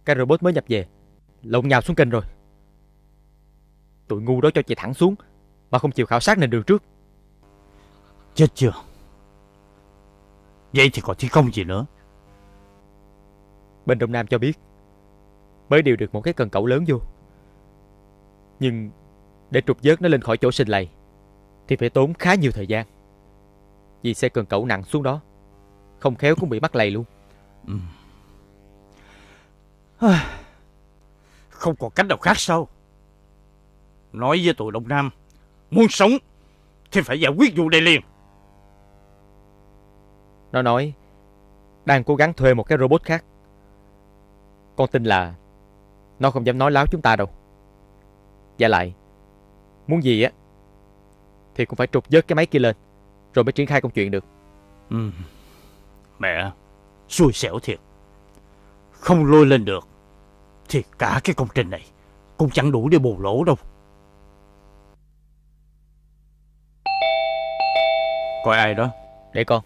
Cái robot mới nhập về lộn nhào xuống kênh rồi. Tụi ngu đó cho chạy thẳng xuống mà không chịu khảo sát nền đường trước. Chết chưa? Vậy thì còn thi công gì nữa? Bên Đông Nam cho biết mới điều được một cái cần cẩu lớn vô, nhưng để trục vớt nó lên khỏi chỗ sinh lầy thì phải tốn khá nhiều thời gian. Vì xe cần cẩu nặng xuống đó, không khéo cũng bị mắc lầy luôn. Không còn cách nào khác sao? Nói với tụi Đông Nam, muốn sống thì phải giải quyết vụ này liền. Nó nói đang cố gắng thuê một cái robot khác. Con tin là nó không dám nói láo chúng ta đâu. Và lại, muốn gì á thì cũng phải trục vớt cái máy kia lên rồi mới triển khai công chuyện được. Mẹ, xui xẻo thiệt. Không lôi lên được thì cả cái công trình này cũng chẳng đủ để bù lỗ đâu. Coi ai đó? Để con.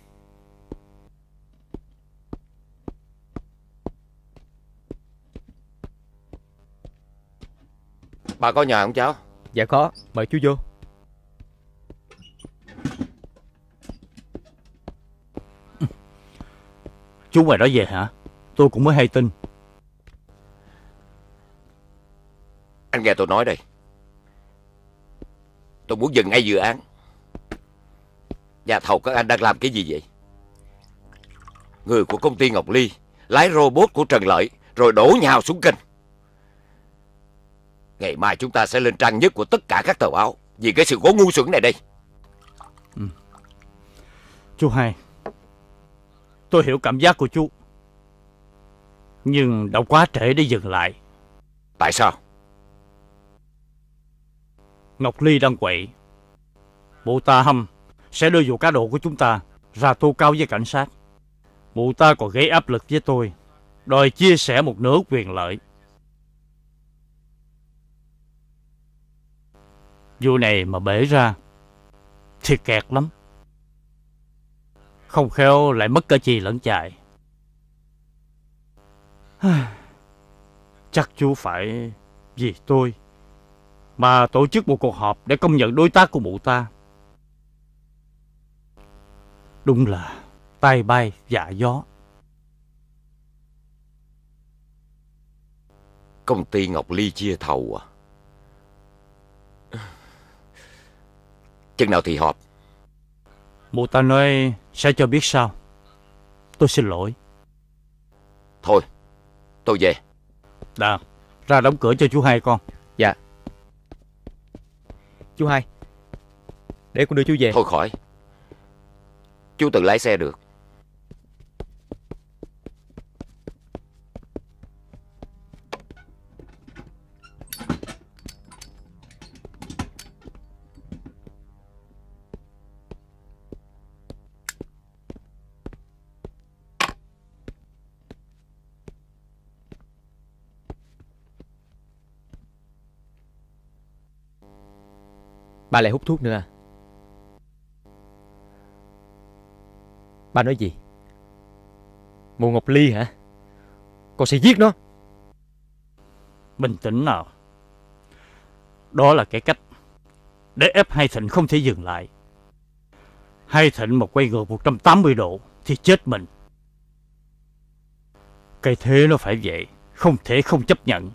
Bà có nhà không cháu? Dạ có, mời chú vô. Chú ngoài đó về hả? Tôi cũng mới hay tin. Anh nghe tôi nói đây. Tôi muốn dừng ngay dự án. Nhà thầu các anh đang làm cái gì vậy? Người của công ty Ngọc Ly lái robot của Trần Lợi rồi đổ nhào xuống kênh. Ngày mai chúng ta sẽ lên trang nhất của tất cả các tờ báo vì cái sự cố ngu xuẩn này đây. Chú hai, tôi hiểu cảm giác của chú, nhưng đã quá trễ để dừng lại. Tại sao? Ngọc Ly đang quậy. Mụ ta hăm sẽ đưa vụ cá độ của chúng ta ra tố cáo với cảnh sát. Mụ ta còn gây áp lực với tôi, đòi chia sẻ một nửa quyền lợi. Vụ này mà bể ra thì kẹt lắm. Không khéo lại mất cả chì lẫn chài. Chắc chú phải vì tôi mà tổ chức một cuộc họp để công nhận đối tác của mụ ta. Đúng là tai bay dạ gió. Công ty Ngọc Ly chia thầu à? Chừng nào thì họp? Mụ ta nói sẽ cho biết sau. Tôi xin lỗi. Thôi, tôi về. Đã, ra đóng cửa cho chú hai con. Dạ. Chú hai, để con đưa chú về. Thôi khỏi. Chú tự lái xe được. Bà lại hút thuốc nữa à? Bà nói gì? Mụ Ngọc Ly hả? Con sẽ giết nó. Bình tĩnh nào. Đó là cái cách để ép Hai Thịnh không thể dừng lại. Hai Thịnh mà quay ngược 180 độ thì chết mình. Cái thế nó phải vậy, không thể không chấp nhận.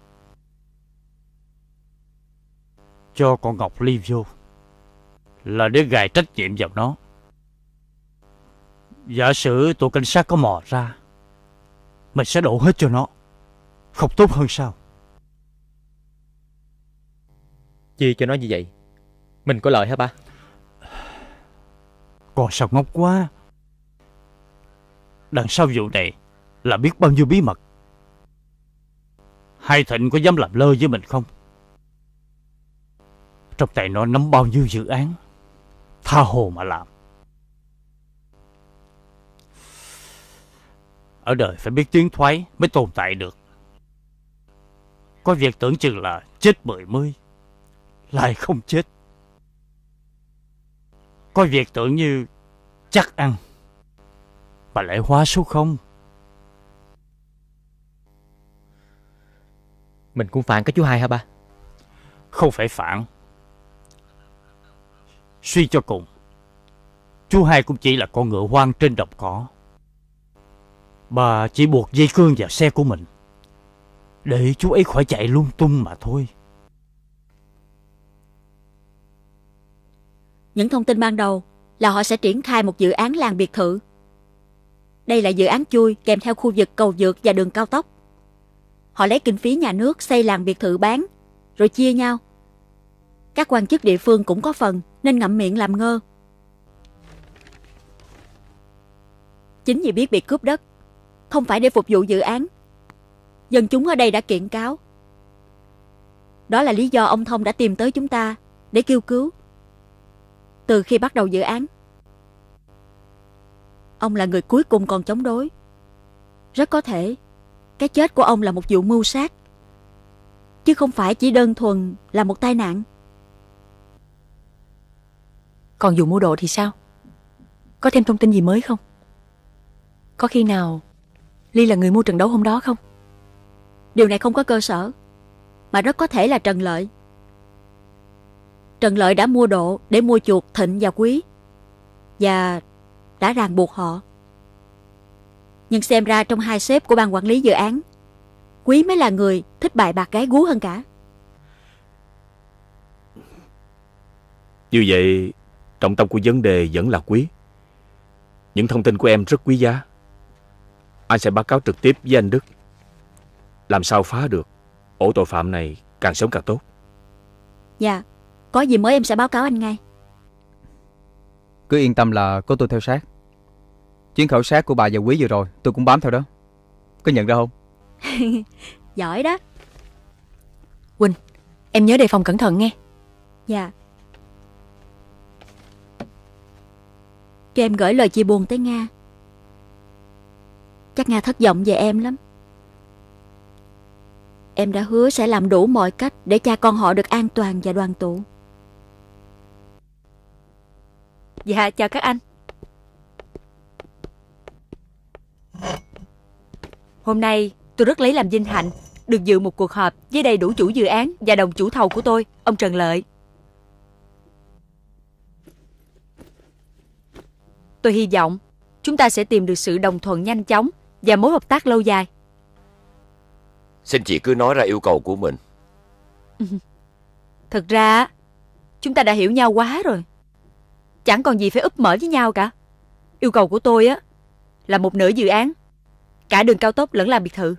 Cho con Ngọc Ly vô là để gài trách nhiệm vào nó. Giả sử tụi cảnh sát có mò ra, mình sẽ đổ hết cho nó. Không tốt hơn sao? Chi cho nó như vậy? Mình có lợi hả ba? Còn sao ngốc quá. Đằng sau vụ này là biết bao nhiêu bí mật. Hai Thịnh có dám làm lơ với mình không? Trong tay nó nắm bao nhiêu dự án, tha hồ mà làm. Ở đời phải biết tiến thoái mới tồn tại được. Có việc tưởng chừng là chết 10 lại không chết. Có việc tưởng như chắc ăn mà lại hóa số 0. Mình cũng phản cái chú Hai hả ba? Không phải phản. Suy cho cùng, chú Hai cũng chỉ là con ngựa hoang trên đồng cỏ. Bà chỉ buộc dây cương vào xe của mình để chú ấy khỏi chạy lung tung mà thôi. Những thông tin ban đầu là họ sẽ triển khai một dự án làng biệt thự. Đây là dự án chui kèm theo khu vực cầu vượt và đường cao tốc. Họ lấy kinh phí nhà nước xây làng biệt thự bán, rồi chia nhau. Các quan chức địa phương cũng có phần nên ngậm miệng làm ngơ. Chính vì biết bị cướp đất, không phải để phục vụ dự án, dân chúng ở đây đã kiện cáo. Đó là lý do ông Thông đã tìm tới chúng ta để kêu cứu. Từ khi bắt đầu dự án, ông là người cuối cùng còn chống đối. Rất có thể cái chết của ông là một vụ mưu sát, chứ không phải chỉ đơn thuần là một tai nạn. Còn vụ mua đồ thì sao? Có thêm thông tin gì mới không? Có khi nào Ly là người mua trận đấu hôm đó không? Điều này không có cơ sở, mà rất có thể là Trần Lợi. Trần Lợi đã mua độ để mua chuộc Thịnh và Quý, và đã ràng buộc họ. Nhưng xem ra trong hai sếp của ban quản lý dự án, Quý mới là người thích bài bạc gái gú hơn cả. Như vậy, trọng tâm của vấn đề vẫn là Quý. Những thông tin của em rất quý giá. Anh sẽ báo cáo trực tiếp với anh Đức. Làm sao phá được ổ tội phạm này càng sớm càng tốt. Dạ, có gì mới em sẽ báo cáo anh ngay. Cứ yên tâm là có tôi theo sát. Chuyến khảo sát của bà và Quý vừa rồi tôi cũng bám theo đó. Có nhận ra không? Giỏi đó. Quỳnh, em nhớ đề phòng cẩn thận nghe. Dạ. Cho em gửi lời chia buồn tới Nga. Chắc Nga thất vọng về em lắm. Em đã hứa sẽ làm đủ mọi cách để cha con họ được an toàn và đoàn tụ. Dạ, chào các anh. Hôm nay tôi rất lấy làm vinh hạnh được dự một cuộc họp với đầy đủ chủ dự án và đồng chủ thầu của tôi, ông Trần Lợi. Tôi hy vọng chúng ta sẽ tìm được sự đồng thuận nhanh chóng và mối hợp tác lâu dài. Xin chị cứ nói ra yêu cầu của mình. Thực ra chúng ta đã hiểu nhau quá rồi, chẳng còn gì phải úp mở với nhau cả. Yêu cầu của tôi á là một nửa dự án, cả đường cao tốc lẫn làng biệt thự.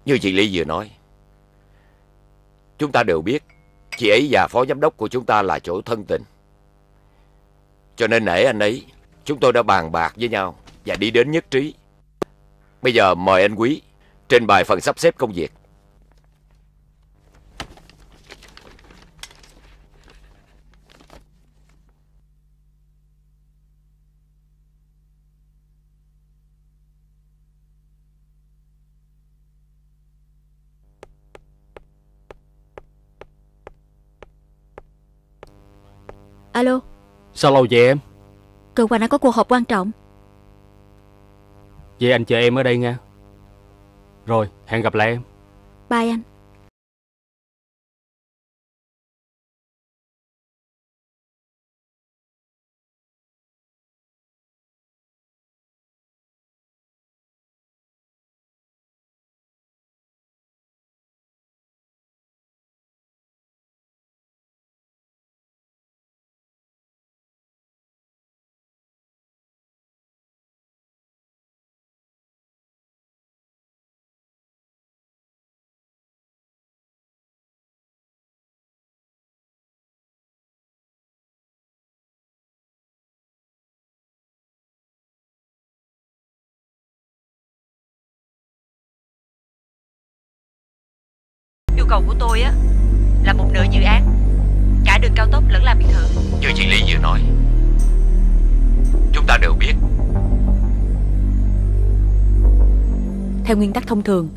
Như chị Ly vừa nói, chúng ta đều biết chị ấy và phó giám đốc của chúng ta là chỗ thân tình. Cho nên nể anh ấy, chúng tôi đã bàn bạc với nhau và đi đến nhất trí. Bây giờ mời anh Quý trình bày phần sắp xếp công việc. Alo, Sao lâu vậy em? cơ quan đã có cuộc họp quan trọng. Vậy anh chờ em ở đây nha. Rồi, hẹn gặp lại em. Bye anh. Yêu cầu của tôi á là một nửa dự án, cả đường cao tốc lẫn làng biệt thự. Như chị Lý vừa nói, chúng ta đều biết. Theo nguyên tắc thông thường,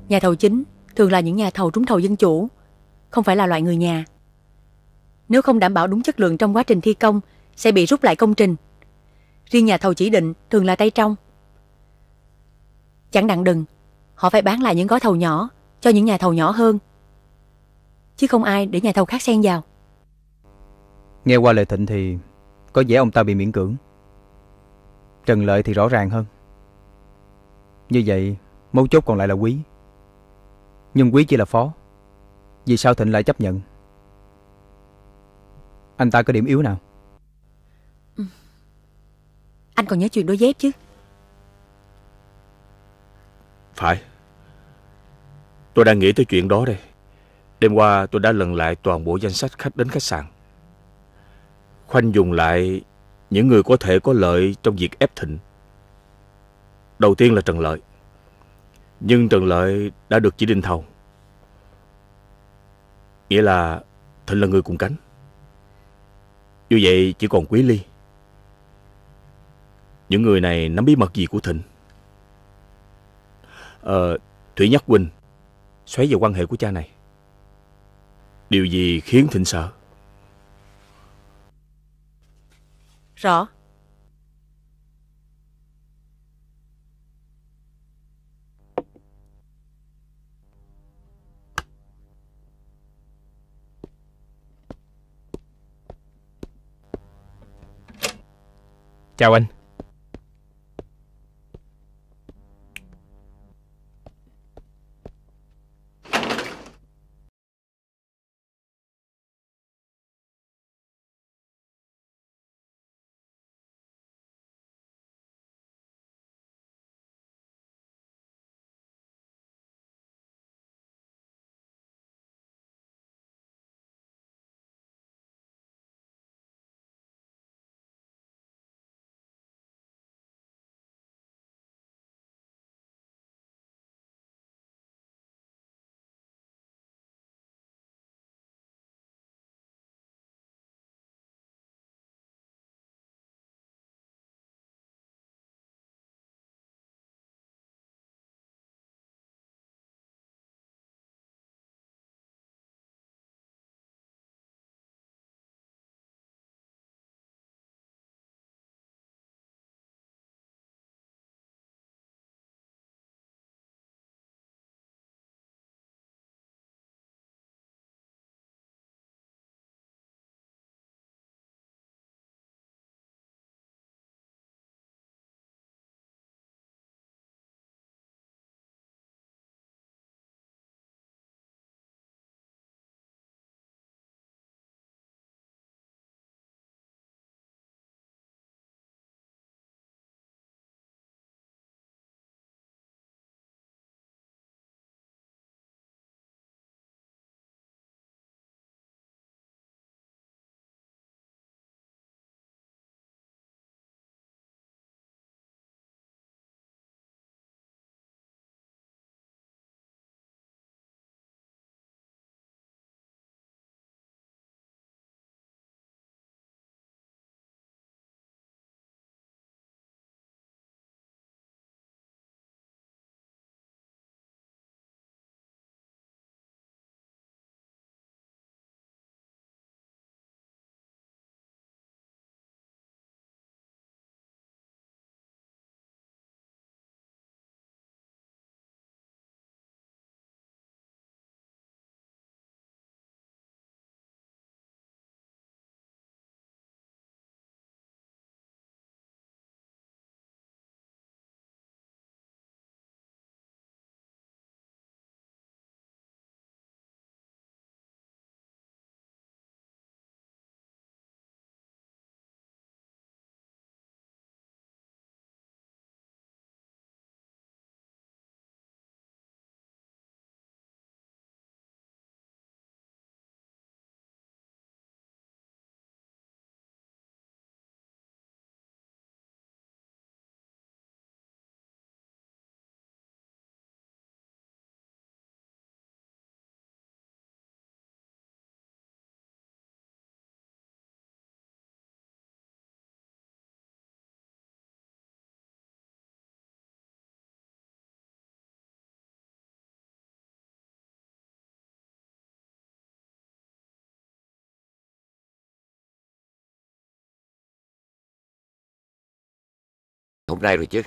nhà thầu chính thường là những nhà thầu trúng thầu dân chủ, không phải là loại người nhà. Nếu không đảm bảo đúng chất lượng trong quá trình thi công, sẽ bị rút lại công trình. Riêng nhà thầu chỉ định thường là tay trong. Chẳng đặng đừng, họ phải bán lại những gói thầu nhỏ cho những nhà thầu nhỏ hơn, chứ không ai để nhà thầu khác xen vào. Nghe qua lời Thịnh thì có vẻ ông ta bị miễn cưỡng. Trần Lợi thì rõ ràng hơn. Như vậy mấu chốt còn lại là Quý. Nhưng Quý chỉ là phó, vì sao Thịnh lại chấp nhận? Anh ta có điểm yếu nào? Anh còn nhớ chuyện đôi dép chứ? Phải. Tôi đang nghĩ tới chuyện đó đây. Đêm qua tôi đã lần lại toàn bộ danh sách khách đến khách sạn, khoanh dùng lại những người có thể có lợi trong việc ép Thịnh. Đầu tiên là Trần Lợi. Nhưng Trần Lợi đã được chỉ định thầu, nghĩa là Thịnh là người cùng cánh. Như vậy chỉ còn Quý Ly. Những người này nắm bí mật gì của Thịnh? Thủy Nhất Huynh xoáy vào quan hệ của cha này. Điều gì khiến Thịnh sợ? Rõ. Chào anh. hôm nay rồi chứ.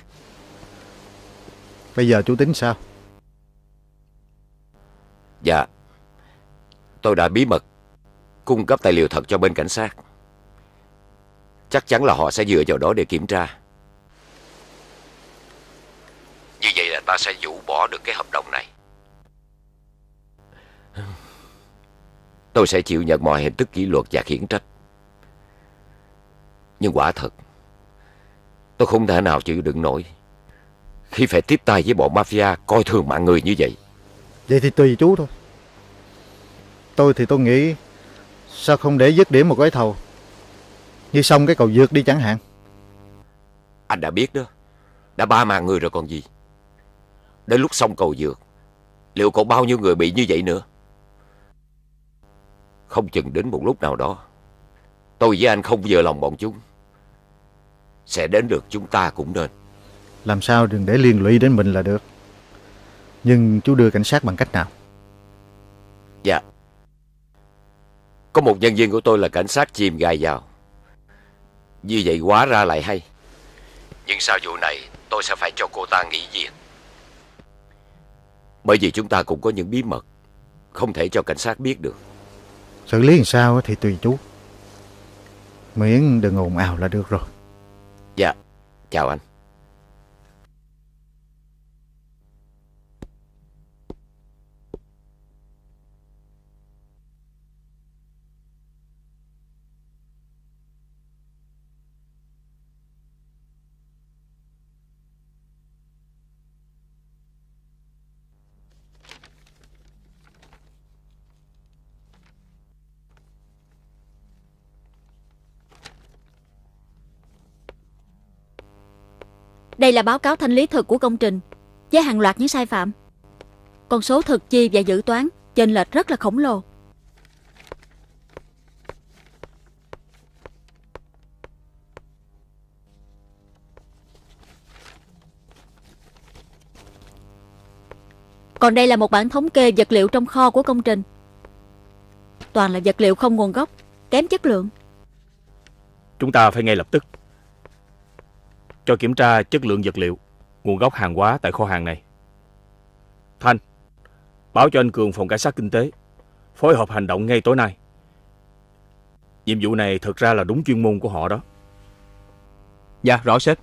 Bây giờ chú tính sao? Dạ, tôi đã bí mật cung cấp tài liệu thật cho bên cảnh sát. Chắc chắn là họ sẽ dựa vào đó để kiểm tra. Như vậy là ta sẽ dụ bỏ được cái hợp đồng này. Tôi sẽ chịu nhận mọi hình thức kỷ luật và khiển trách. Nhưng quả thật, tôi không thể nào chịu đựng nổi khi phải tiếp tay với bọn mafia coi thường mạng người như vậy. Vậy thì tùy chú thôi. Tôi thì tôi nghĩ sao không để dứt điểm một gói thầu như xong cái cầu vượt đi chẳng hạn. Anh đã biết đó, đã 3 mạng người rồi còn gì. Đến lúc xong cầu vượt, liệu còn bao nhiêu người bị như vậy nữa? Không chừng đến một lúc nào đó, tôi với anh không vừa lòng bọn chúng, sẽ đến được chúng ta cũng nên. Làm sao đừng để liên lụy đến mình là được. Nhưng chú đưa cảnh sát bằng cách nào? Dạ, có một nhân viên của tôi là cảnh sát chìm gài vào. Như vậy hóa ra lại hay. Nhưng sau vụ này tôi sẽ phải cho cô ta nghỉ việc. Bởi vì chúng ta cũng có những bí mật không thể cho cảnh sát biết được. Xử lý làm sao thì tùy chú. Miễn đừng ồn ào là được rồi. Dạ, chào anh. Đây là báo cáo thanh lý thực của công trình với hàng loạt những sai phạm. Con số thực chi và dự toán chênh lệch rất là khổng lồ. Còn đây là một bản thống kê vật liệu trong kho của công trình. Toàn là vật liệu không nguồn gốc, kém chất lượng. Chúng ta phải ngay lập tức cho kiểm tra chất lượng vật liệu, nguồn gốc hàng hóa tại kho hàng này. Thanh, báo cho anh Cường phòng cảnh sát kinh tế phối hợp hành động ngay tối nay. Nhiệm vụ này thực ra là đúng chuyên môn của họ đó. Dạ, rõ sếp.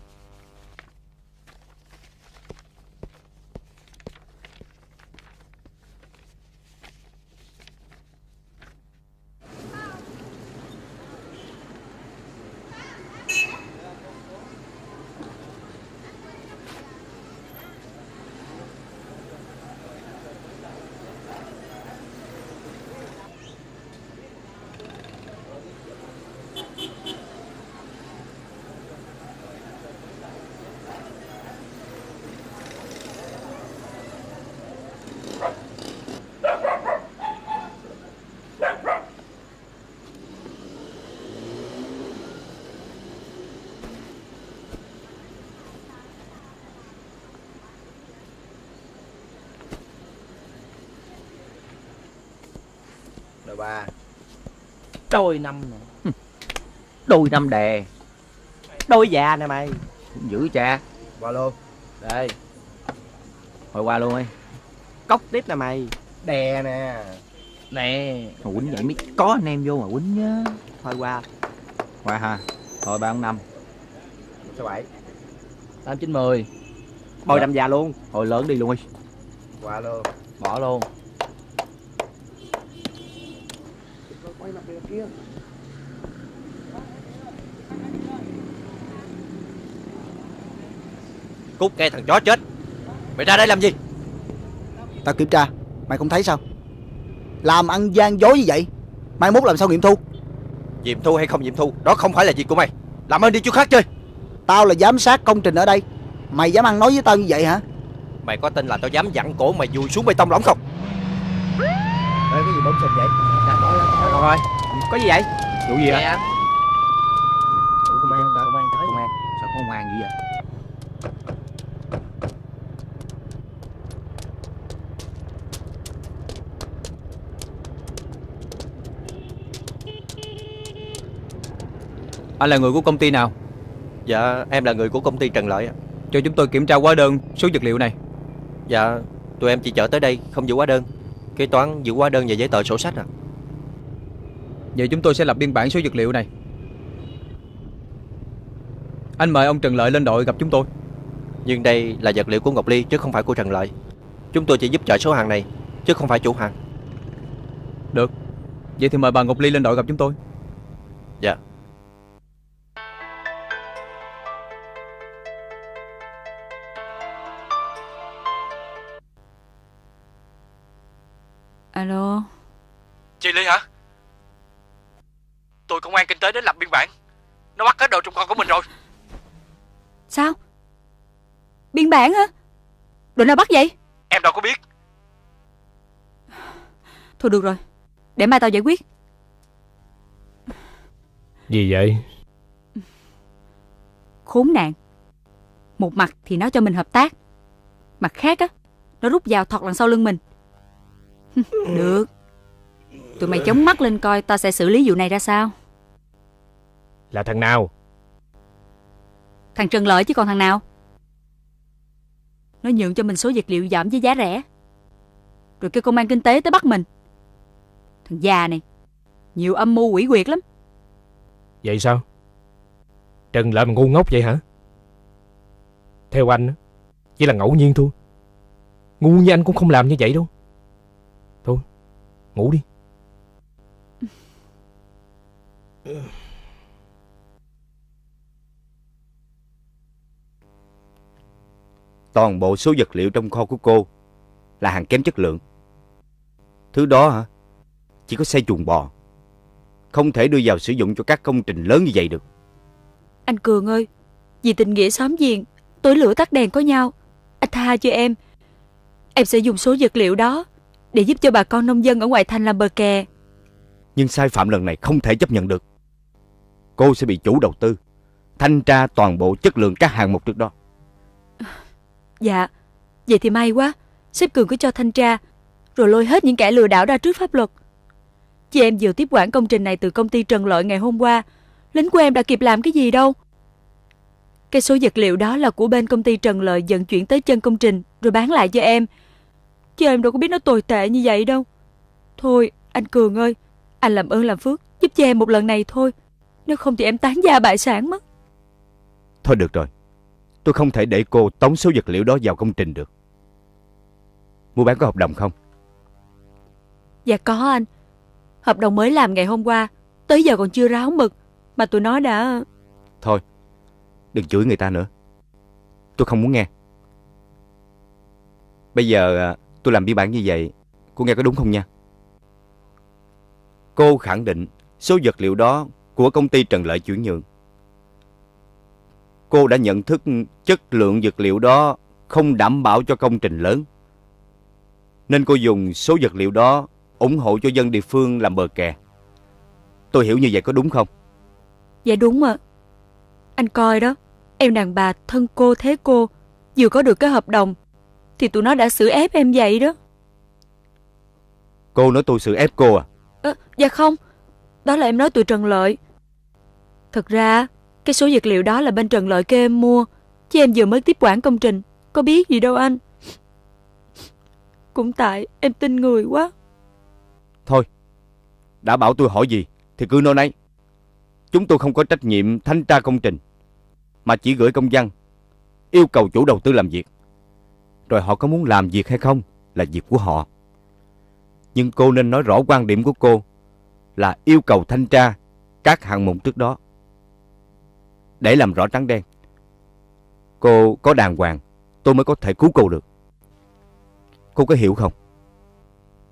Đôi ba. Đôi năm nè. Đôi năm đè. Đôi già nè mày. Cũng dữ cha. Qua luôn. Đây. Hồi qua luôn đi. Cốc tiếp nè mày. Đè nè. Nè. Mà quýnh vậy mới có anh em vô mà quýnh nhá. Thôi qua. Qua ha. Thôi 3-5. 6-7. 8-9-10. Hồi 5 già luôn. Hồi lớn đi luôn đi. Qua luôn. Bỏ luôn. Quay mặt bên kia. Cút ngay thằng chó chết. Mày ra đây làm gì? Tao kiểm tra. Mày không thấy sao? Làm ăn gian dối như vậy mai mốt làm sao nghiệm thu? Nghiệm thu hay không nghiệm thu, đó không phải là việc của mày. Làm ơn đi chỗ khác chơi. Tao là giám sát công trình ở đây. Mày dám ăn nói với tao như vậy hả? Mày có tin là tao dám dặn cổ mày vùi xuống bê tông lỏng không? Ê, cái gì bấm xịt vậy? Rồi, có gì vậy? Vụ gì vậy? Ủa, công an tới. Công an. Sao có công an dữ vậy? Anh là người của công ty nào? Dạ, em là người của công ty Trần Lợi. cho chúng tôi kiểm tra hóa đơn số vật liệu này. Dạ, tụi em chỉ chở tới đây, không giữ hóa đơn. Kế toán giữ hóa đơn và giấy tờ sổ sách à. Vậy chúng tôi sẽ lập biên bản số vật liệu này. Anh mời ông Trần Lợi lên đội gặp chúng tôi. Nhưng đây là vật liệu của Ngọc Ly chứ không phải của Trần Lợi. Chúng tôi chỉ giúp chở số hàng này chứ không phải chủ hàng. Được. Vậy thì mời bà Ngọc Ly lên đội gặp chúng tôi. Dạ. Alo. Chị Ly hả? Tụi công an kinh tế đến lập biên bản. Nó bắt hết đồ trong kho của mình rồi. Sao? Biên bản hả? Đồ nào bắt vậy? Em đâu có biết. Thôi được rồi, để mai tao giải quyết. Gì vậy? Khốn nạn. Một mặt thì nó cho mình hợp tác, mặt khác á, nó rút dao thọt đằng sau lưng mình. Được. Tụi mày chống mắt lên coi tao sẽ xử lý vụ này ra sao. Là thằng nào? Thằng Trần Lợi chứ còn thằng nào. Nó nhượng cho mình số vật liệu giảm với giá rẻ, rồi kêu công an kinh tế tới bắt mình. Thằng già này nhiều âm mưu quỷ quyệt lắm. Vậy sao? Trần Lợi mà ngu ngốc vậy hả? Theo anh chỉ là ngẫu nhiên thôi. Ngu như anh cũng không làm như vậy đâu. Thôi, ngủ đi. Toàn bộ số vật liệu trong kho của cô là hàng kém chất lượng. Thứ đó hả? Chỉ có xe chuồng bò, không thể đưa vào sử dụng cho các công trình lớn như vậy được. Anh Cường ơi, vì tình nghĩa xóm giềng, tối lửa tắt đèn có nhau, anh tha cho em. Em sẽ dùng số vật liệu đó để giúp cho bà con nông dân ở ngoại thành làm bờ kè. Nhưng sai phạm lần này không thể chấp nhận được. Cô sẽ bị chủ đầu tư thanh tra toàn bộ chất lượng các hạng mục trước đó. Dạ, vậy thì may quá. Sếp Cường cứ cho thanh tra, rồi lôi hết những kẻ lừa đảo ra trước pháp luật. Chị em vừa tiếp quản công trình này từ công ty Trần Lợi ngày hôm qua. Lính của em đã kịp làm cái gì đâu. Cái số vật liệu đó là của bên công ty Trần Lợi vận chuyển tới chân công trình rồi bán lại cho em. Chứ em đâu có biết nó tồi tệ như vậy đâu. Thôi, anh Cường ơi, anh làm ơn làm phước giúp cho em một lần này thôi. Nếu không thì em tán gia bại sản mất. Thôi được rồi, tôi không thể để cô tống số vật liệu đó vào công trình được. Mua bán có hợp đồng không? Dạ có anh. Hợp đồng mới làm ngày hôm qua, tới giờ còn chưa ráo mực mà tụi nó đã... Thôi, đừng chửi người ta nữa. Tôi không muốn nghe. Bây giờ tôi làm biên bản như vậy, cô nghe có đúng không nha? Cô khẳng định số vật liệu đó của công ty Trần Lợi chuyển nhượng. Cô đã nhận thức chất lượng vật liệu đó không đảm bảo cho công trình lớn, nên cô dùng số vật liệu đó ủng hộ cho dân địa phương làm bờ kè. Tôi hiểu như vậy có đúng không? Dạ đúng ạ. Anh coi đó, em đàn bà thân cô thế cô, vừa có được cái hợp đồng thì tụi nó đã xử ép em vậy đó. Cô nói tôi xử ép cô à? Dạ không, đó là em nói tụi Trần Lợi. Thật ra cái số vật liệu đó là bên Trần Lợi kêu em mua, chứ em vừa mới tiếp quản công trình, có biết gì đâu anh. Cũng tại em tin người quá. Thôi, đã bảo tôi hỏi gì thì cứ nói nấy. Chúng tôi không có trách nhiệm thanh tra công trình, mà chỉ gửi công văn yêu cầu chủ đầu tư làm việc. Rồi họ có muốn làm việc hay không là việc của họ. Nhưng cô nên nói rõ quan điểm của cô là yêu cầu thanh tra các hạng mục trước đó, để làm rõ trắng đen. Cô có đàng hoàng, tôi mới có thể cứu cô được. Cô có hiểu không?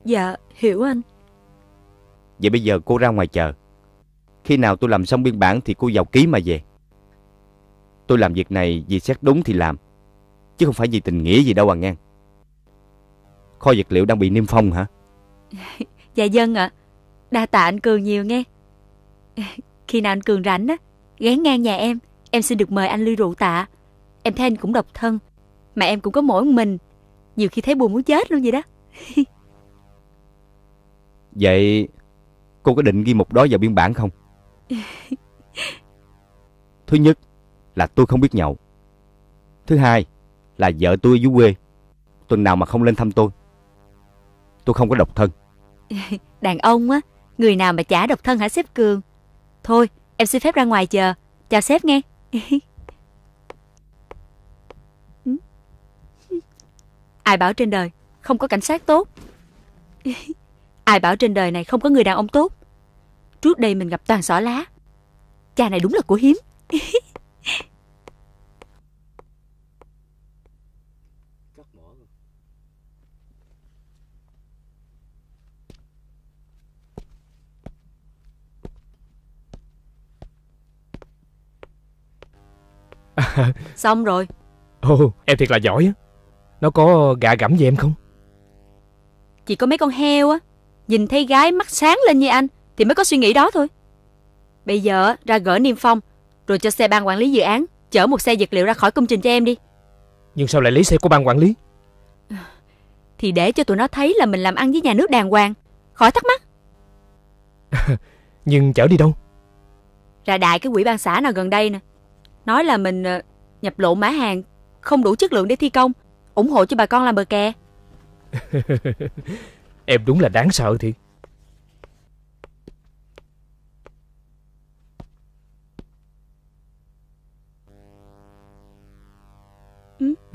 Dạ, hiểu anh. Vậy bây giờ cô ra ngoài chờ. Khi nào tôi làm xong biên bản thì cô vào ký mà về. Tôi làm việc này vì xét đúng thì làm, chứ không phải vì tình nghĩa gì đâu à ngang. Kho vật liệu đang bị niêm phong hả? Dạ dân ạ. Đa tạ anh Cường nhiều nghe. Khi nào anh Cường rảnh á, ghé ngang nhà em xin được mời anh ly rượu tạ. Em thấy anh cũng độc thân, mà em cũng có mỗi mình, nhiều khi thấy buồn muốn chết luôn vậy đó. Vậy cô có định ghi mục đó vào biên bản không? Thứ nhất là tôi không biết nhậu. Thứ hai là vợ tôi ở dưới quê, tuần nào mà không lên thăm tôi. Tôi không có độc thân. Đàn ông á, người nào mà chả độc thân hả sếp Cường? Thôi, em xin phép ra ngoài chờ. Chào sếp nghe. Ai bảo trên đời không có cảnh sát tốt? Ai bảo trên đời này không có người đàn ông tốt? Trước đây mình gặp toàn xỏ lá. Cha này đúng là của hiếm. Xong rồi. Ồ, em thiệt là giỏi á. Nó có gạ gẫm gì em không? Chỉ có mấy con heo á, nhìn thấy gái mắt sáng lên như anh thì mới có suy nghĩ đó thôi. Bây giờ ra gỡ niêm phong, rồi cho xe ban quản lý dự án chở một xe vật liệu ra khỏi công trình cho em đi. Nhưng sao lại lấy xe của ban quản lý? Thì để cho tụi nó thấy là mình làm ăn với nhà nước đàng hoàng, khỏi thắc mắc. Nhưng chở đi đâu? Ra đại cái quỹ ban xã nào gần đây nè, nói là mình nhập lộn mã hàng không đủ chất lượng để thi công, ủng hộ cho bà con làm bờ kè. Em đúng là đáng sợ thiệt.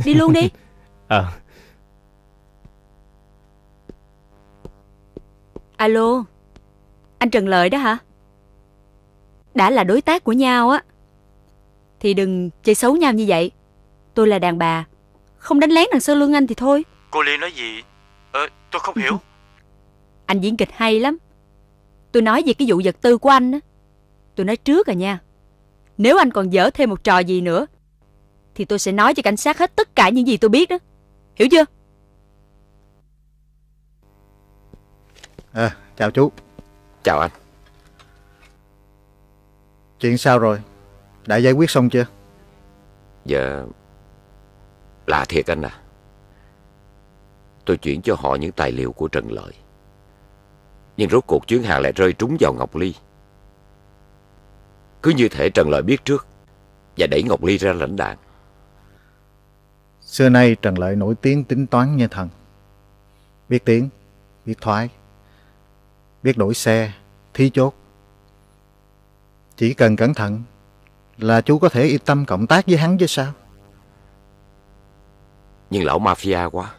Đi luôn đi. Alo, anh Trần Lợi đó hả? Đã là đối tác của nhau á thì đừng chơi xấu nhau như vậy. Tôi là đàn bà, không đánh lén đằng sau lưng anh thì thôi. Cô Liên nói gì? Tôi không hiểu. Anh diễn kịch hay lắm. Tôi nói về cái vụ vật tư của anh á. Tôi nói trước à nha, nếu anh còn dở thêm một trò gì nữa thì tôi sẽ nói cho cảnh sát hết tất cả những gì tôi biết đó. Hiểu chưa? Chào chú. Chào anh. Chuyện sao rồi? Đã giải quyết xong chưa? Dạ, lạ thiệt anh à. Tôi chuyển cho họ những tài liệu của Trần Lợi, nhưng rốt cuộc chuyến hàng lại rơi trúng vào Ngọc Ly. Cứ như thể Trần Lợi biết trước và đẩy Ngọc Ly ra lãnh đạn. Xưa nay Trần Lợi nổi tiếng tính toán như thần. Biết tiến, biết thoái, biết đổi xe, thí chốt. Chỉ cần cẩn thận là chú có thể yên tâm cộng tác với hắn chứ sao. Nhưng lão mafia quá,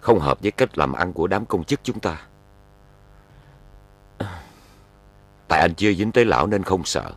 không hợp với cách làm ăn của đám công chức chúng ta. Tại anh chưa dính tới lão nên không sợ.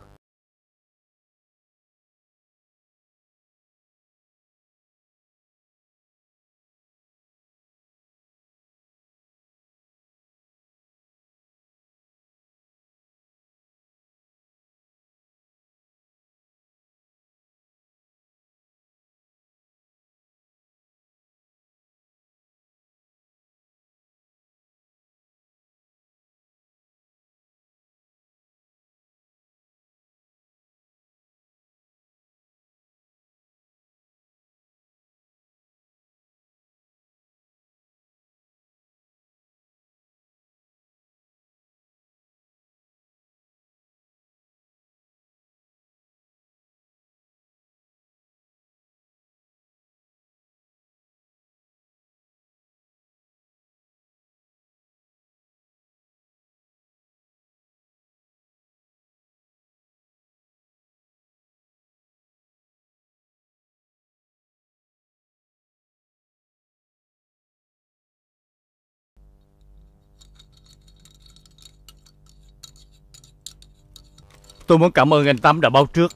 Tôi muốn cảm ơn anh Tám đã báo trước,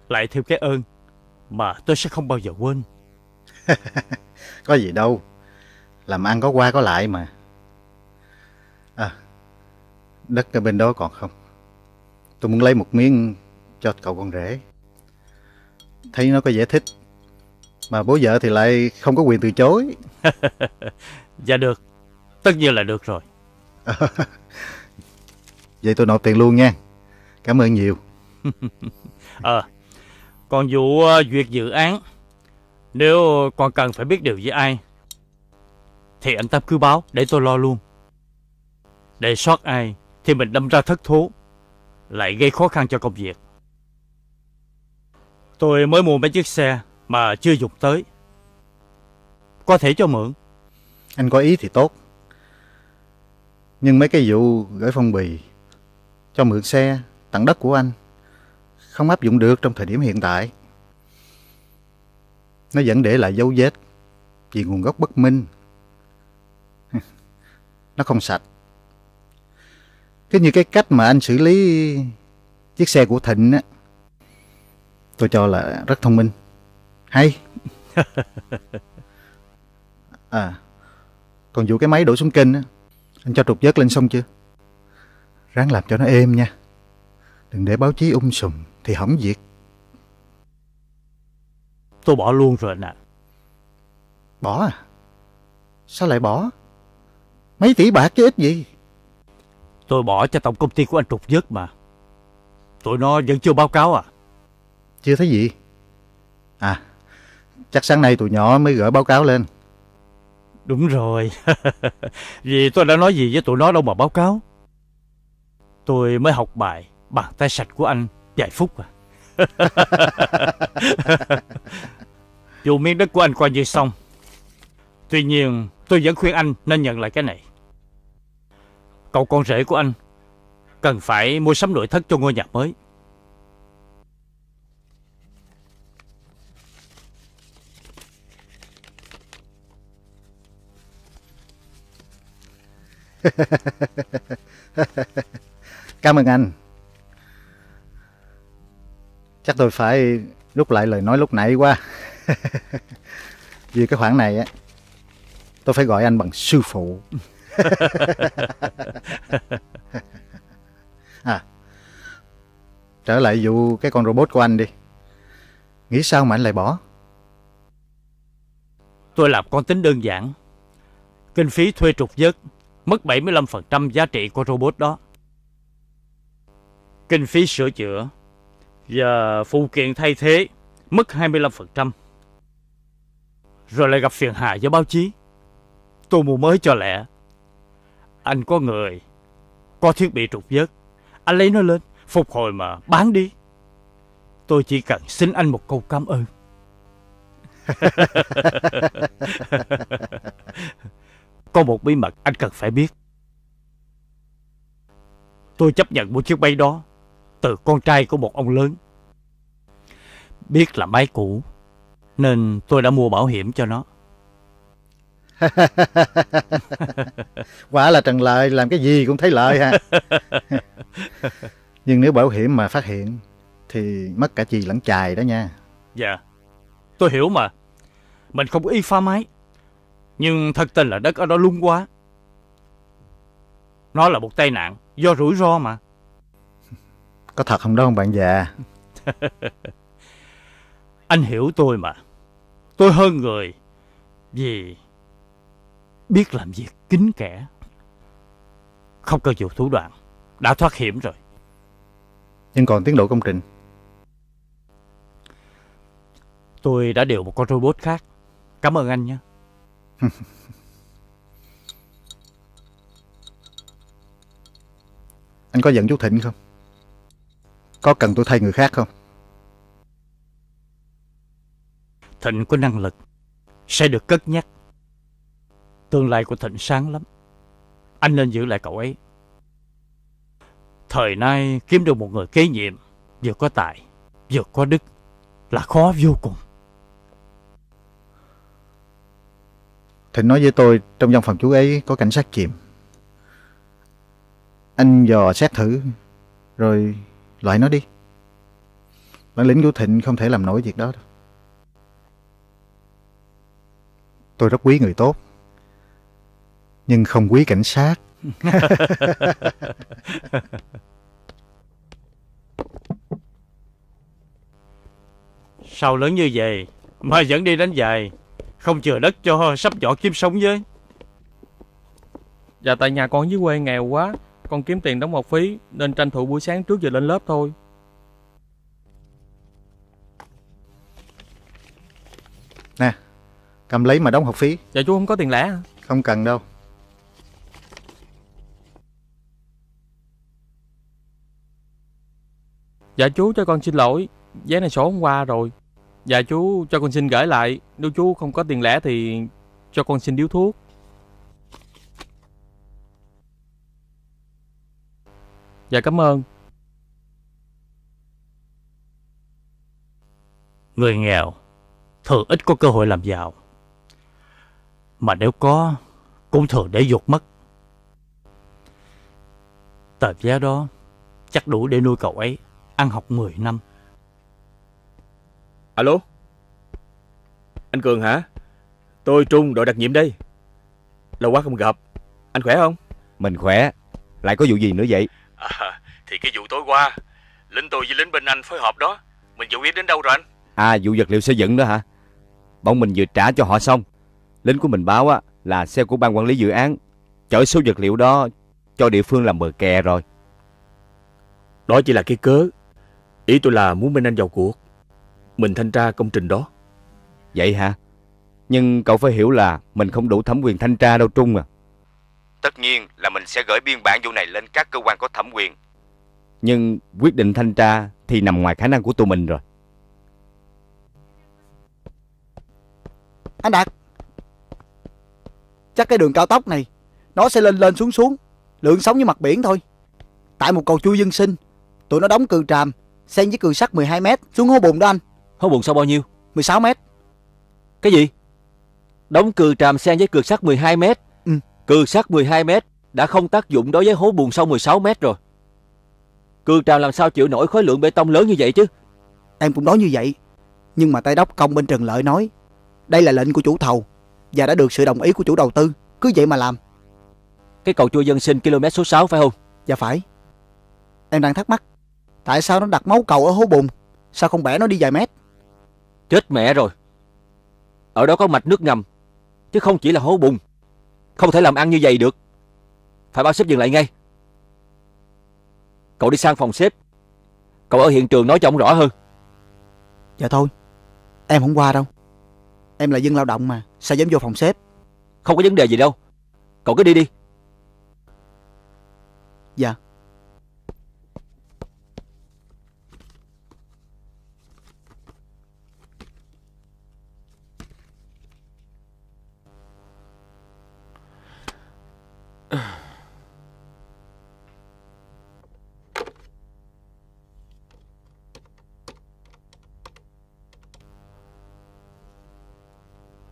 lại thêm cái ơn mà tôi sẽ không bao giờ quên. Có gì đâu, làm ăn có qua có lại mà. Đất ở bên đó còn không? Tôi muốn lấy một miếng cho cậu con rể. Thấy nó có vẻ thích, mà bố vợ thì lại không có quyền từ chối. Dạ được, tất nhiên là được rồi. Vậy tôi nộp tiền luôn nha. Cảm ơn nhiều. Còn vụ duyệt dự án, nếu còn cần phải biết điều với ai thì anh Tám cứ báo để tôi lo luôn. Để sót ai thì mình đâm ra thất thố, lại gây khó khăn cho công việc. Tôi mới mua mấy chiếc xe mà chưa dùng tới. Có thể cho mượn. Anh có ý thì tốt. Nhưng mấy cái vụ gửi phong bì, cho mượn xe, tặng đất của anh không áp dụng được trong thời điểm hiện tại. Nó vẫn để lại dấu vết vì nguồn gốc bất minh. Nó không sạch. Cứ như cái cách mà anh xử lý chiếc xe của Thịnh á, tôi cho là rất thông minh. Hay. Còn vụ cái máy đổ xuống kênh á, anh cho trục vớt lên xong chưa? Ráng làm cho nó êm nha. Đừng để báo chí sùm thì hỏng việc. Tôi bỏ luôn rồi anh ạ. Bỏ à? Sao lại bỏ? Mấy tỷ bạc chứ ít gì. Tôi bỏ cho tổng công ty của anh trục vớt mà. Tụi nó vẫn chưa báo cáo à? Chưa thấy gì. Chắc sáng nay tụi nhỏ mới gửi báo cáo lên. Đúng rồi. Vì tôi đã nói gì với tụi nó đâu mà báo cáo. Tôi mới học bài bàn tay sạch của anh vài phút à. Dù miếng đất của anh coi như xong. Tuy nhiên tôi vẫn khuyên anh nên nhận lại cái này. Cậu con rể của anh cần phải mua sắm nội thất cho ngôi nhà mới. Cảm ơn anh. Chắc tôi phải rút lại lời nói lúc nãy quá. Vì cái khoản này á, tôi phải gọi anh bằng sư phụ. Trở lại vụ cái con robot của anh đi. Nghĩ sao mà anh lại bỏ? Tôi làm con tính đơn giản. Kinh phí thuê trục vớt mất 75% giá trị của robot đó. Kinh phí sửa chữa và phụ kiện thay thế mất 25%. Rồi lại gặp phiền hà với báo chí. Tôi mua mới cho lẹ. Anh có người, có thiết bị trục vớt, anh lấy nó lên, phục hồi mà bán đi. Tôi chỉ cần xin anh một câu cảm ơn. Có một bí mật anh cần phải biết. Tôi chấp nhận mua chiếc máy đó từ con trai của một ông lớn. Biết là máy cũ nên tôi đã mua bảo hiểm cho nó. Quả là Trần Lợi làm cái gì cũng thấy lợi ha. Nhưng nếu bảo hiểm mà phát hiện thì mất cả chì lẫn chài đó nha. Dạ, tôi hiểu mà. Mình không có ý phá máy. Nhưng thật tình là đất ở đó lung quá. Nó là một tai nạn do rủi ro mà. Có thật không đó ông bạn già? Anh hiểu tôi mà. Tôi hơn người vì biết làm việc kín kẽ. Không cần dùng thủ đoạn. Đã thoát hiểm rồi. Nhưng còn tiến độ công trình? Tôi đã điều một con robot khác. Cảm ơn anh nhé. Anh có giận chú Thịnh không? Có cần tôi thay người khác không? Thịnh có năng lực, sẽ được cất nhắc. Tương lai của Thịnh sáng lắm. Anh nên giữ lại cậu ấy. Thời nay kiếm được một người kế nhiệm vừa có tài, vừa có đức là khó vô cùng. Thịnh nói với tôi trong văn phòng chú ấy có cảnh sát chìm. Anh dò xét thử rồi loại nó đi. Bản lĩnh của Thịnh không thể làm nổi việc đó đâu. Tôi rất quý người tốt, nhưng không quý cảnh sát. Sao lớn như vậy mà vẫn đi đánh giày, không chừa đất cho sắp vỏ kiếm sống với? Dạ tại nhà con dưới quê nghèo quá, con kiếm tiền đóng học phí nên tranh thủ buổi sáng trước giờ lên lớp thôi. Nè, cầm lấy mà đóng học phí. Dạ chú không có tiền lẻ hả? Không cần đâu. Dạ chú cho con xin lỗi, vé này số hôm qua rồi. Dạ chú cho con xin gửi lại. Nếu chú không có tiền lẻ thì cho con xin điếu thuốc. Dạ cảm ơn. Người nghèo thường ít có cơ hội làm giàu, mà nếu có cũng thường để dột mất. Tờ vé đó chắc đủ để nuôi cậu ấy ăn học 10 năm. Alo, anh Cường hả? Tôi Trung, đội đặc nhiệm đây. Lâu quá không gặp. Anh khỏe không? Mình khỏe. Lại có vụ gì nữa vậy? Thì cái vụ tối qua lính tôi với lính bên anh phối hợp đó, mình giải quyết đến đâu rồi anh? Vụ vật liệu xây dựng đó hả? Bọn mình vừa trả cho họ xong. Lính của mình báo á là xe của ban quản lý dự án chở số vật liệu đó cho địa phương làm bờ kè rồi. Đó chỉ là cái cớ. Ý tôi là muốn bên anh vào cuộc, mình thanh tra công trình đó. Vậy hả? Nhưng cậu phải hiểu là mình không đủ thẩm quyền thanh tra đâu Trung à. Tất nhiên là mình sẽ gửi biên bản vụ này lên các cơ quan có thẩm quyền, nhưng quyết định thanh tra thì nằm ngoài khả năng của tụi mình rồi. Anh Đạt, chắc cái đường cao tốc này nó sẽ lên lên xuống xuống, lượng sóng như mặt biển thôi. Tại một cầu chui dân sinh, tụi nó đóng cừ tràm xen với cừ sắt 12 mét xuống hố bùn đó anh. Hố bùn sâu bao nhiêu? 16 mét. Cái gì? Đóng cừ tràm xen với cừ sắt 12 mét? Ừ. Cừ sắt 12 mét đã không tác dụng đối với hố bùn sâu 16 mét rồi. Cừ tràm làm sao chịu nổi khối lượng bê tông lớn như vậy chứ? Em cũng nói như vậy, nhưng mà tay đốc công bên Trần Lợi nói đây là lệnh của chủ thầu và đã được sự đồng ý của chủ đầu tư, cứ vậy mà làm. Cái cầu chui dân sinh km số 6 phải không? Dạ phải. Em đang thắc mắc tại sao nó đặt mấu cầu ở hố bùn, sao không bẻ nó đi vài mét? Chết mẹ rồi. Ở đó có mạch nước ngầm, chứ không chỉ là hố bùn. Không thể làm ăn như vậy được. Phải báo sếp dừng lại ngay. Cậu đi sang phòng sếp, cậu ở hiện trường nói cho ông rõ hơn. Dạ thôi, em không qua đâu. Em là dân lao động mà, sao dám vô phòng sếp? Không có vấn đề gì đâu, cậu cứ đi đi. Dạ.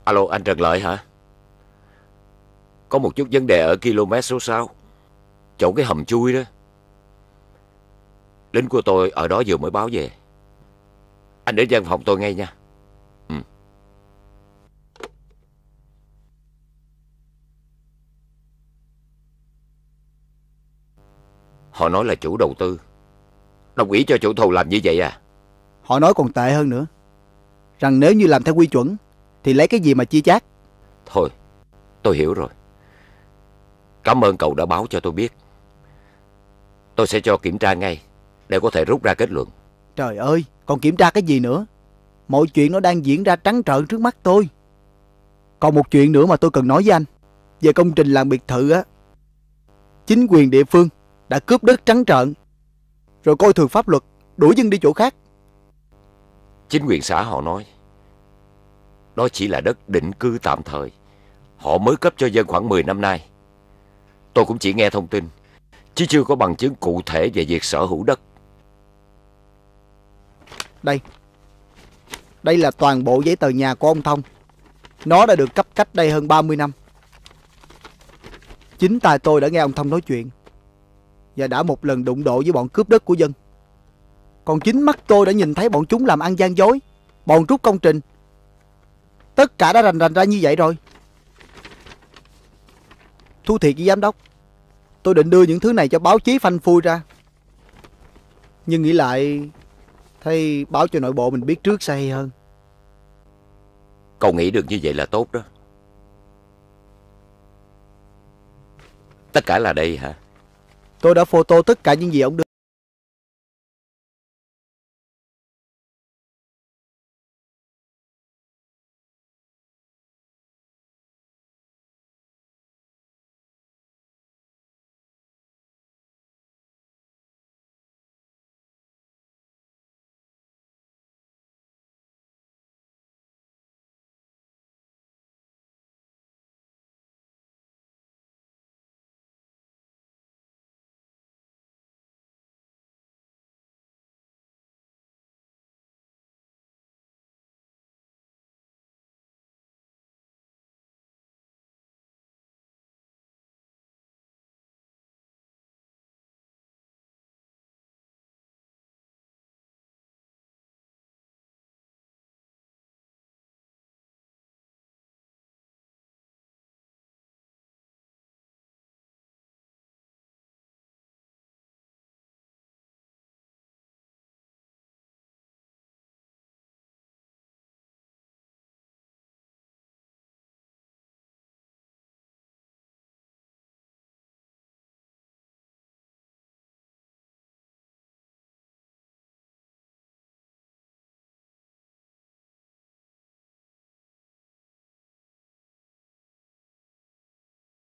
Alo, anh Trần Lợi hả? Có một chút vấn đề ở km số 6, chỗ cái hầm chui đó. Lính của tôi ở đó vừa mới báo về. Anh đến văn phòng tôi ngay nha. Họ nói là chủ đầu tư đồng ý cho chủ thầu làm như vậy à? Họ nói còn tệ hơn nữa, rằng nếu như làm theo quy chuẩn thì lấy cái gì mà chia chác. Thôi, tôi hiểu rồi. Cảm ơn cậu đã báo cho tôi biết. Tôi sẽ cho kiểm tra ngay để có thể rút ra kết luận. Trời ơi, còn kiểm tra cái gì nữa? Mọi chuyện nó đang diễn ra trắng trợn trước mắt tôi. Còn một chuyện nữa mà tôi cần nói với anh. Về công trình làng biệt thự á, chính quyền địa phương đã cướp đất trắng trợn, rồi coi thường pháp luật, đuổi dân đi chỗ khác. Chính quyền xã họ nói đó chỉ là đất định cư tạm thời, họ mới cấp cho dân khoảng 10 năm nay. Tôi cũng chỉ nghe thông tin, chứ chưa có bằng chứng cụ thể về việc sở hữu đất. Đây là toàn bộ giấy tờ nhà của ông Thông. Nó đã được cấp cách đây hơn 30 năm. Chính tay tôi đã nghe ông Thông nói chuyện, và đã một lần đụng độ với bọn cướp đất của dân. Còn chính mắt tôi đã nhìn thấy bọn chúng làm ăn gian dối, bọn rút công trình. Tất cả đã rành rành ra như vậy rồi. Thú thiệt với giám đốc, tôi định đưa những thứ này cho báo chí phanh phui ra, nhưng nghĩ lại thấy báo cho nội bộ mình biết trước sẽ hay hơn. Cậu nghĩ được như vậy là tốt đó. Tất cả là đây hả? Tôi đã photo tất cả những gì ông đưa.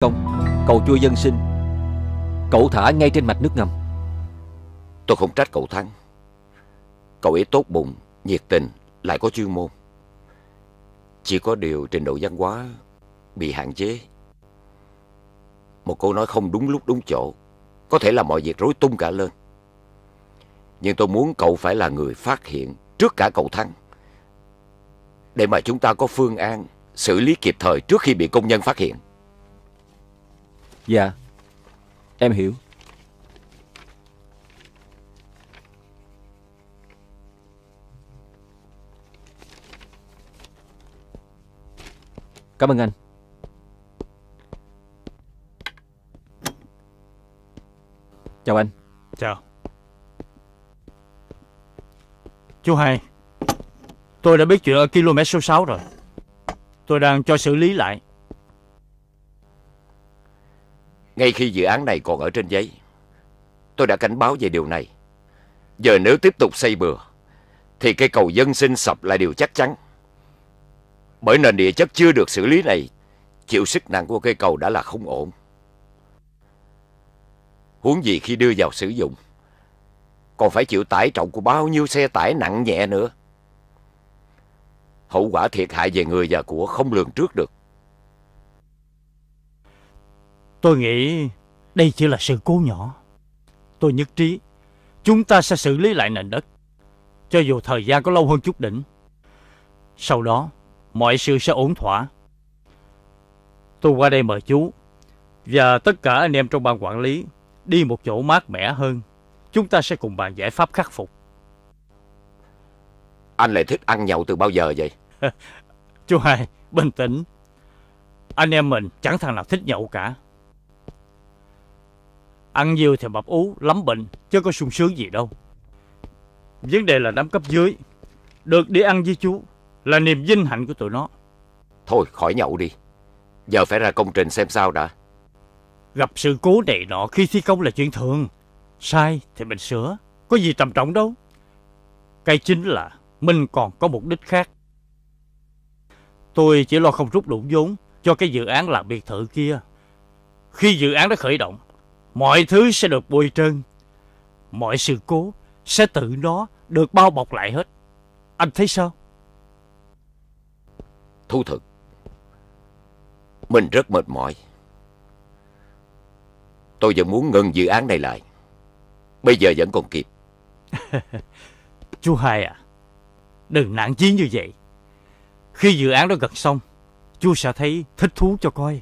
công, cầu chua dân sinh, cậu thả ngay trên mạch nước ngầm. Tôi không trách cậu Thắng. Cậu ấy tốt bụng, nhiệt tình, lại có chuyên môn. Chỉ có điều trình độ văn hóa bị hạn chế. Một câu nói không đúng lúc đúng chỗ có thể làm mọi việc rối tung cả lên. Nhưng tôi muốn cậu phải là người phát hiện trước cả cậu Thắng, để mà chúng ta có phương án xử lý kịp thời trước khi bị công nhân phát hiện. Dạ, em hiểu. Cảm ơn anh. Chào anh. Chào. Chú Hai, tôi đã biết chuyện ở km số 6 rồi. Tôi đang cho xử lý lại. Ngay khi dự án này còn ở trên giấy, tôi đã cảnh báo về điều này. Giờ nếu tiếp tục xây bừa thì cây cầu dân sinh sập là điều chắc chắn. Bởi nền địa chất chưa được xử lý này, chịu sức nặng của cây cầu đã là không ổn. Huống gì khi đưa vào sử dụng còn phải chịu tải trọng của bao nhiêu xe tải nặng nhẹ nữa. Hậu quả thiệt hại về người và của không lường trước được. Tôi nghĩ đây chỉ là sự cố nhỏ. Tôi nhất trí chúng ta sẽ xử lý lại nền đất, cho dù thời gian có lâu hơn chút đỉnh. Sau đó mọi sự sẽ ổn thỏa. Tôi qua đây mời chú và tất cả anh em trong ban quản lý đi một chỗ mát mẻ hơn. Chúng ta sẽ cùng bàn giải pháp khắc phục. Anh lại thích ăn nhậu từ bao giờ vậy? Chú Hai, bình tĩnh. Anh em mình chẳng thằng nào thích nhậu cả. Ăn nhiều thì mập ú, lắm bệnh, chứ có sung sướng gì đâu. Vấn đề là đám cấp dưới được đi ăn với chú là niềm vinh hạnh của tụi nó. Thôi khỏi nhậu đi. Giờ phải ra công trình xem sao đã. Gặp sự cố này nọ khi thi công là chuyện thường. Sai thì mình sửa, có gì trầm trọng đâu. Cái chính là mình còn có mục đích khác. Tôi chỉ lo không rút đủ vốn cho cái dự án làm biệt thự kia. Khi dự án đã khởi động, mọi thứ sẽ được bôi trơn. Mọi sự cố sẽ tự nó được bao bọc lại hết. Anh thấy sao? Thú thực, mình rất mệt mỏi. Tôi vẫn muốn ngừng dự án này lại. Bây giờ vẫn còn kịp. Chú Hai à, đừng nản chí như vậy. Khi dự án đó gần xong, chú sẽ thấy thích thú cho coi.